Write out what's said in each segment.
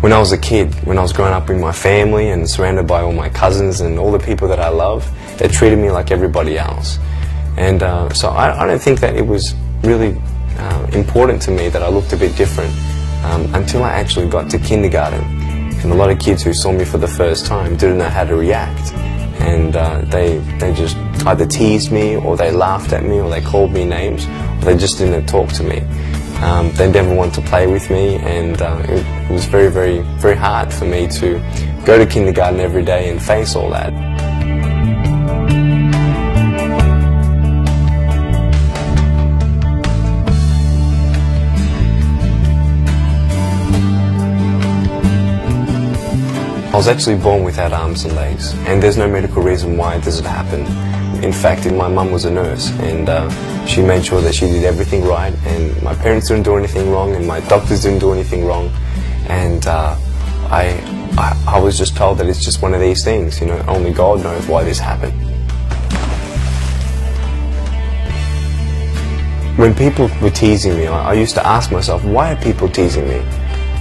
When I was a kid, when I was growing up with my family and surrounded by all my cousins and all the people that I love, they treated me like everybody else. And so I don't think that it was really important to me that I looked a bit different until I actually got to kindergarten. And a lot of kids who saw me for the first time didn't know how to react. And they just either teased me, or they laughed at me, or they called me names, or they just didn't talk to me. They never wanted to play with me, and it was very, very, very hard for me to go to kindergarten every day and face all that. I was actually born without arms and legs, and there's no medical reason why this had happened. In fact, my mum was a nurse, and she made sure that she did everything right, and my parents didn't do anything wrong, and my doctors didn't do anything wrong, and I was just told that it's just one of these things, you know, only God knows why this happened. When people were teasing me, I used to ask myself, why are people teasing me?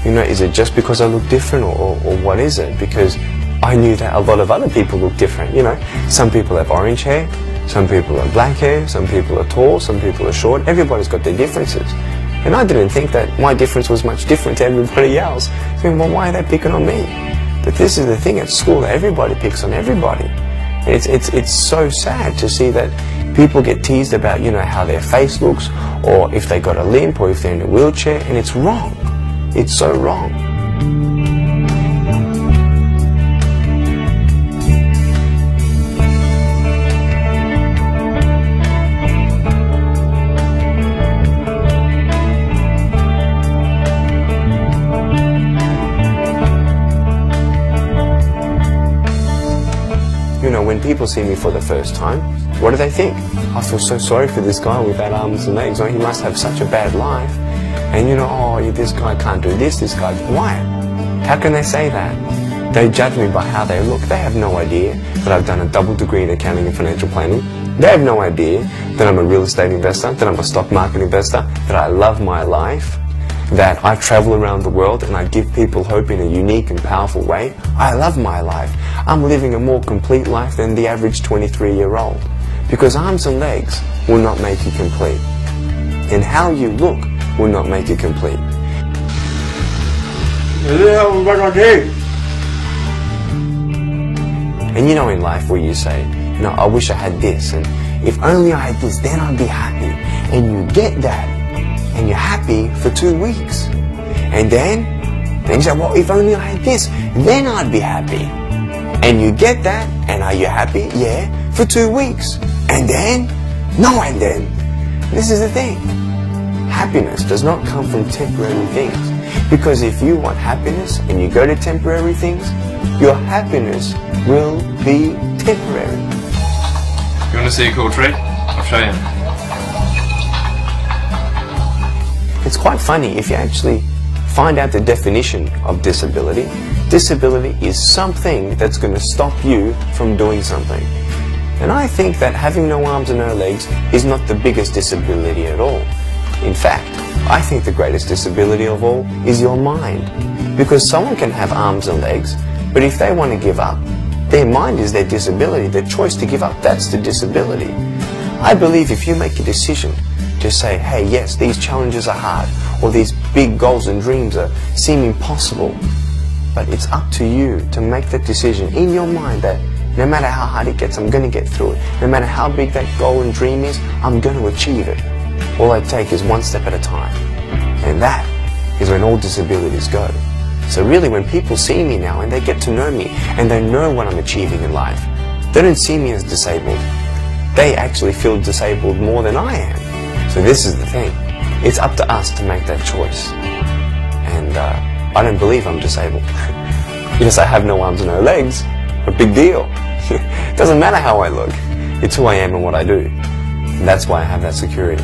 You know, is it just because I look different, or what is it? Because I knew that a lot of other people look different, you know. Some people have orange hair, some people have black hair, some people are tall, some people are short. Everybody's got their differences. And I didn't think that my difference was much different to everybody else. I mean, well, why are they picking on me? But this is the thing at school, that everybody picks on everybody. It's so sad to see that people get teased about, you know, how their face looks, or if they got a limp, or if they're in a wheelchair, and it's wrong. It's so wrong. You know, when people see me for the first time, what do they think? I feel so sorry for this guy without arms and legs. Oh, he must have such a bad life. And you know, oh, this guy can't do this guy... Why? How can they say that? They judge me by how they look. They have no idea that I've done a double degree in accounting and financial planning. They have no idea that I'm a real estate investor, that I'm a stock market investor, that I love my life, that I travel around the world and I give people hope in a unique and powerful way. I love my life. I'm living a more complete life than the average 23-year-old. Because arms and legs will not make you complete. And how you look will not make you complete. And you know, in life where you say, you know, I wish I had this, and if only I had this, then I'd be happy. And you get that, and you're happy for 2 weeks. And then you say, well, if only I had this, then I'd be happy. And you get that, and are you happy? Yeah, for 2 weeks. And then, no, and then. This is the thing. Happiness does not come from temporary things. Because if you want happiness and you go to temporary things, your happiness will be temporary. You want to see a cool trick? I'll show you. It's quite funny if you actually find out the definition of disability. Disability is something that's going to stop you from doing something. And I think that having no arms and no legs is not the biggest disability at all. In fact, I think the greatest disability of all is your mind. Because someone can have arms and legs, but if they want to give up, their mind is their disability. Their choice to give up, that's the disability. I believe if you make a decision to say, hey, yes, these challenges are hard, or these big goals and dreams seem impossible, but it's up to you to make that decision in your mind that no matter how hard it gets, I'm going to get through it. No matter how big that goal and dream is, I'm going to achieve it. All I take is one step at a time. And that is when all disabilities go. So really, when people see me now and they get to know me and they know what I'm achieving in life, they don't see me as disabled. They actually feel disabled more than I am. So this is the thing. It's up to us to make that choice. And I don't believe I'm disabled. Yes, I have no arms and no legs, but big deal. It doesn't matter how I look. It's who I am and what I do. And that's why I have that security.